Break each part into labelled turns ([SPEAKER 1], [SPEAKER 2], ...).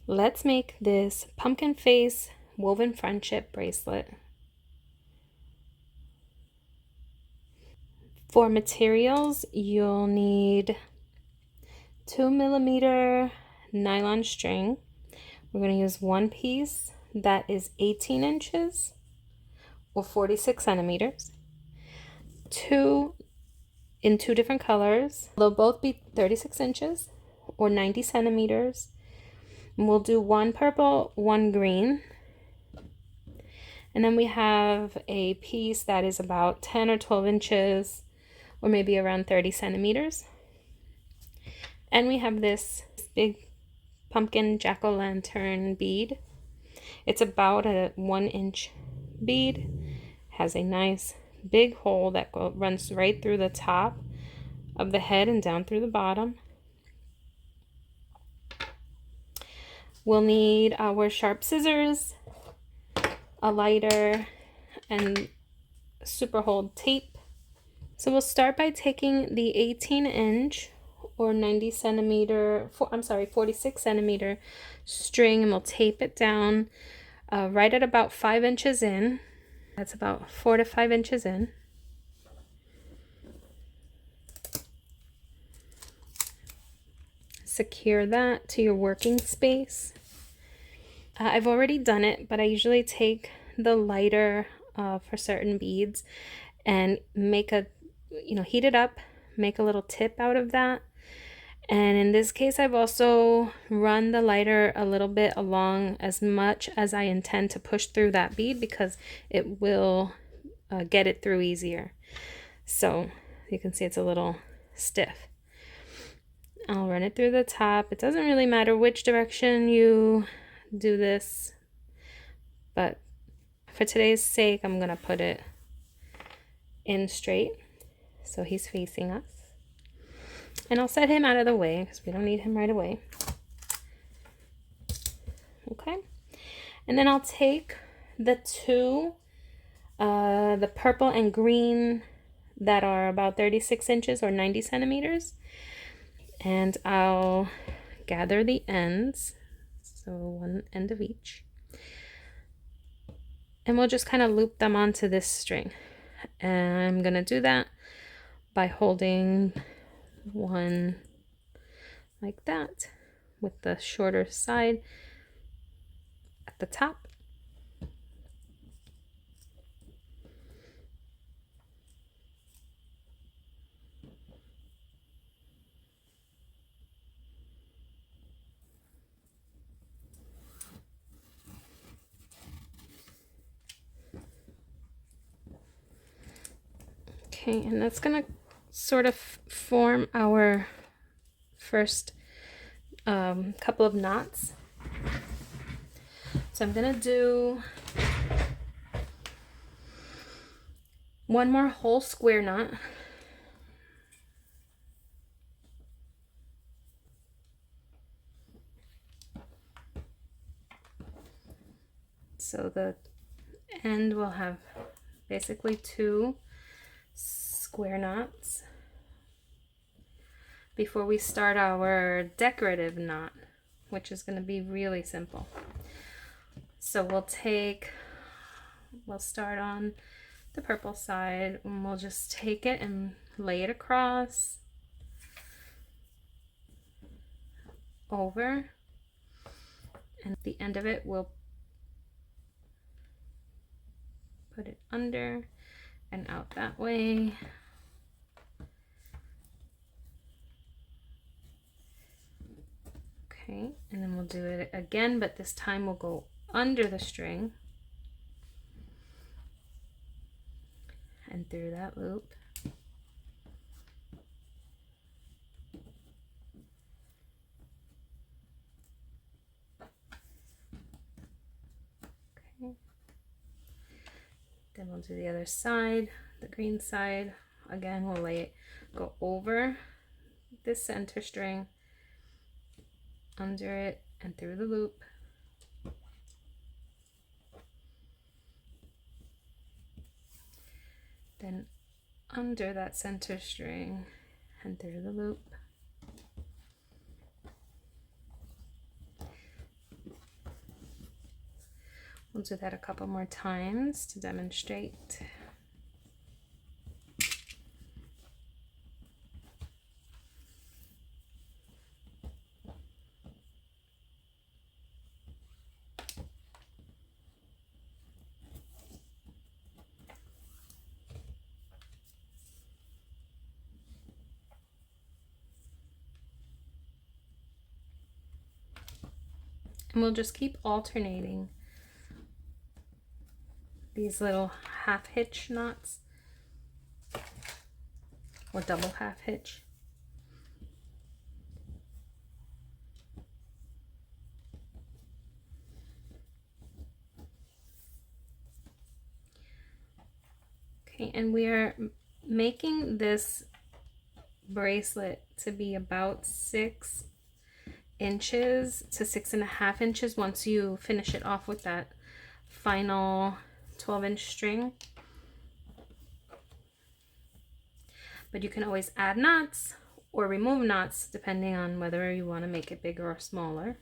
[SPEAKER 1] Let's make this pumpkin face woven friendship bracelet. For materials, you'll need 2mm nylon string. We're going to use one piece that is 18 inches or 46 centimeters. Two in two different colors. They'll both be 36 inches or 90 centimeters. And we'll do one purple, one green. And then we have a piece that is about 10 or 12 inches or maybe around 30 centimeters. And we have this big pumpkin jack-o'-lantern bead. It's about a 1-inch bead. Has a nice big hole that runs right through the top of the head and down through the bottom. We'll need our sharp scissors, a lighter, and super hold tape. So we'll start by taking the 18-inch or 46 centimeter string, and we'll tape it down right at about 5 inches in. That's about 4 to 5 inches in. Secure that to your working space. I've already done it, but I usually take the lighter for certain beads and make heat it up, make a little tip out of that. And in this case, I've also run the lighter a little bit along as much as I intend to push through that bead, because it will get it through easier. So you can see it's a little stiff. I'll run it through the top. It doesn't really matter which direction you do this, but for today's sake, I'm gonna put it in straight so he's facing us. And I'll set him out of the way because we don't need him right away. Okay. And then I'll take the two, the purple and green that are about 36 inches or 90 centimeters. And I'll gather the ends, so one end of each. And we'll just kind of loop them onto this string. And I'm going to do that by holding one like that with the shorter side at the top. Okay, and that's gonna sort of form our first couple of knots. So I'm gonna do one more whole square knot. So the end will have basically 2 square knots before we start our decorative knot, which is going to be really simple. So we'll start on the purple side, and we'll just take it and lay it across, over, and at the end of it we'll put it under and out that way. Okay, and then we'll do it again, but this time we'll go under the string and through that loop. Okay. Then we'll do the other side, the green side. Again, we'll go over this center string, under it, and through the loop. Then under that center string and through the loop. We'll do that a couple more times to demonstrate. And we'll just keep alternating these little half hitch knots or double half hitch. Okay, and we are making this bracelet to be about 6 inches to 6.5 inches once you finish it off with that final 12-inch string. But you can always add knots or remove knots depending on whether you want to make it bigger or smaller.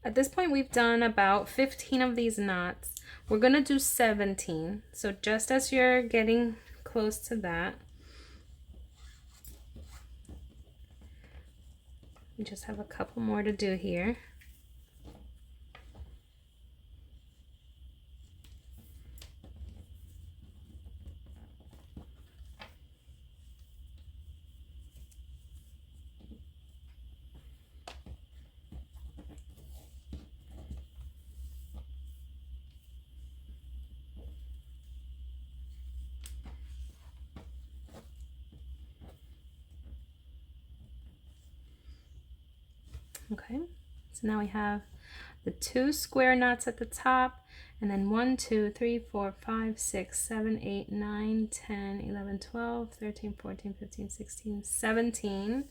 [SPEAKER 1] At this point, we've done about 15 of these knots. We're gonna do 17. So just as you're getting close to that, we just have a couple more to do here. Okay, so now we have the 2 square knots at the top, and then 1, 2, 3, 4, 5, 6, 7, 8, 9, 10, 11, 12, 13, 14, 15, 16, 17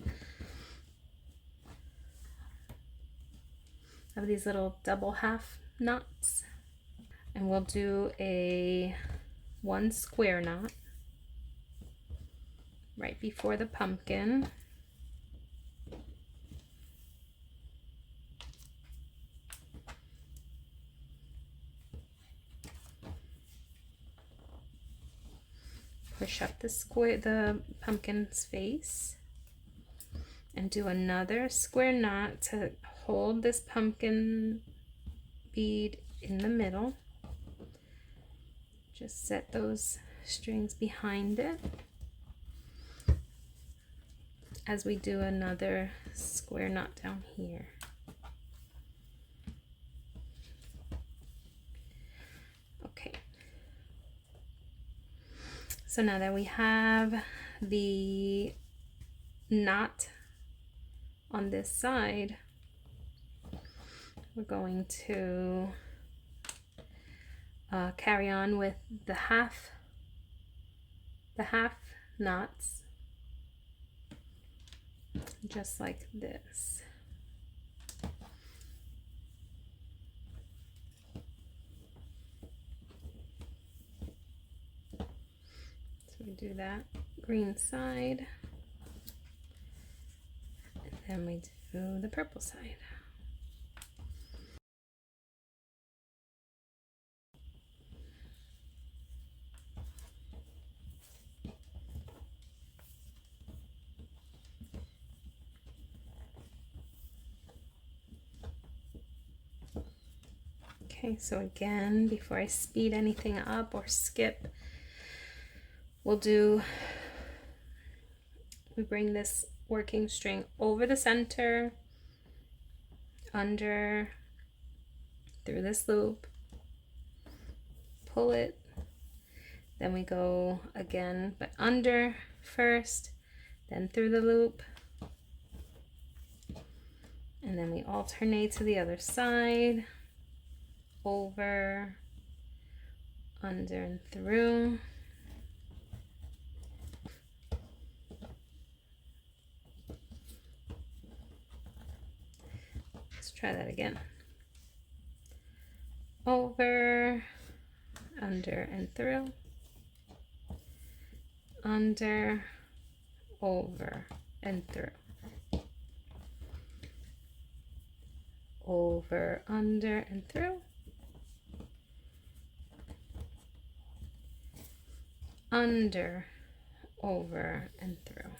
[SPEAKER 1] of these little double half knots. And we'll do a 1 square knot right before the pumpkin. Push up the pumpkin's face and do another square knot to hold this pumpkin bead in the middle. Just set those strings behind it as we do another square knot down here. Okay. So now that we have the knot on this side, we're going to carry on with the half knots, just like this. So we do that green side, and then we do the purple side. Okay, so again, before I speed anything up or skip, we bring this working string over the center, under, through this loop, pull it, then we go again, but under first, then through the loop, and then we alternate to the other side, over, under and through. Let's try that again. Over, under and through, under, over and through, over, under and through, under, over and through.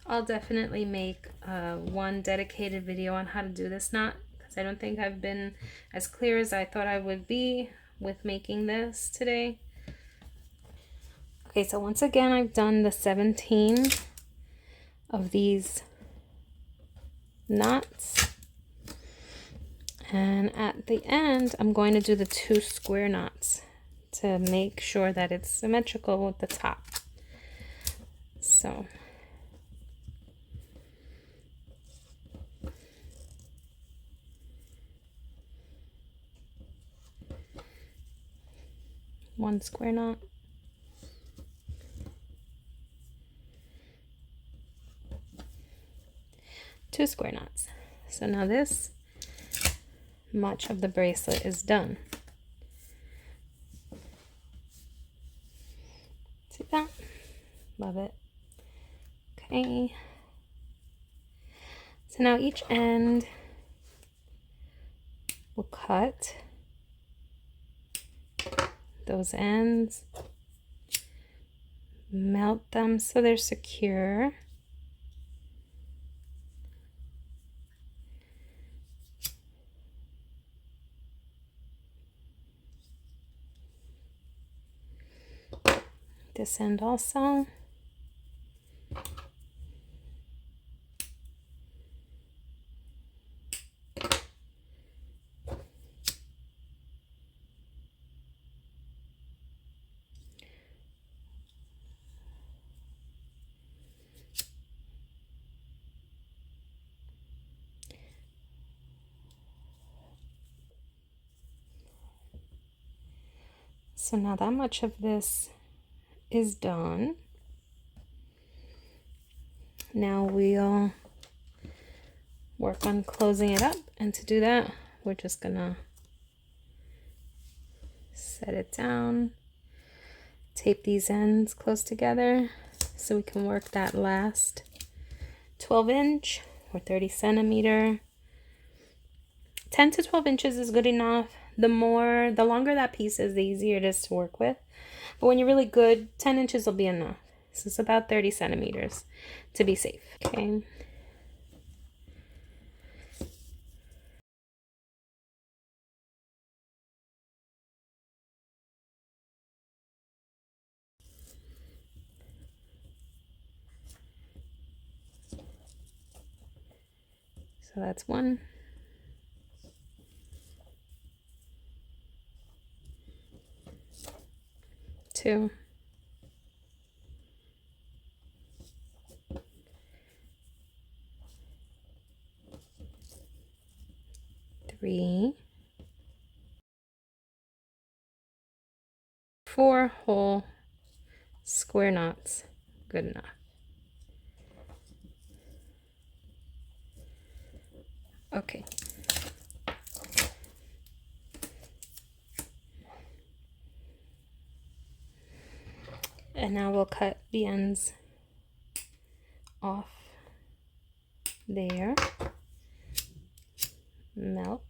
[SPEAKER 1] I'll definitely make one dedicated video on how to do this knot, because I don't think I've been as clear as I thought I would be with making this today. Okay, so once again, I've done the 17 of these knots. And at the end, I'm going to do the 2 square knots to make sure that it's symmetrical with the top. So one square knot, two square knots. So now this much of the bracelet is done. See that? Love it. Okay. So now each end we'll cut those ends, melt them so they're secure. This end also. So now that much of this is done. Now we'll work on closing it up, and to do that we're just gonna set it down, tape these ends close together so we can work that last 12-inch or 30 centimeter. 10 to 12 inches is good enough. The longer that piece is, the easier it is to work with. But when you're really good, 10 inches will be enough. This is about 30 centimeters to be safe. Okay. So that's 1, 2, 3, 4 whole square knots. Good enough. Okay. And now we'll cut the ends off there. Melt.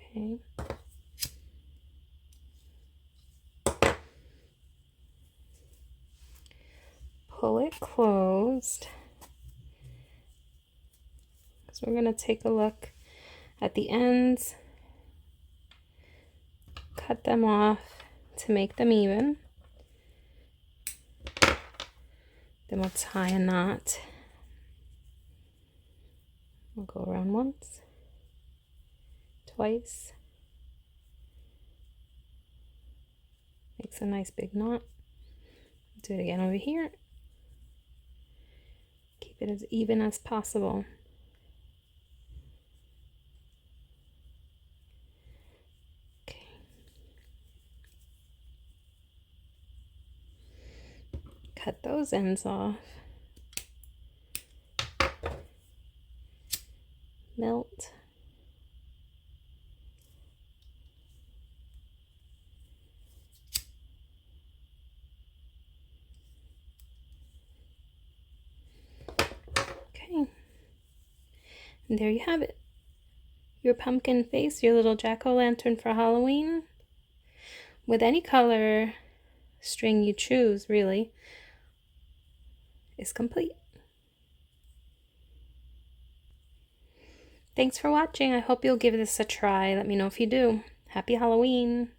[SPEAKER 1] Okay. Pull it closed. So we're going to take a look at the ends, cut them off to make them even. Then we'll tie a knot. We'll go around once, twice. Makes a nice big knot. Do it again over here. Keep it as even as possible. Okay. Cut those ends off. Melt. Okay. And there you have it. Your pumpkin face, your little jack-o'-lantern for Halloween. With any color string you choose, really, is complete. Thanks for watching. I hope you'll give this a try. Let me know if you do. Happy Halloween!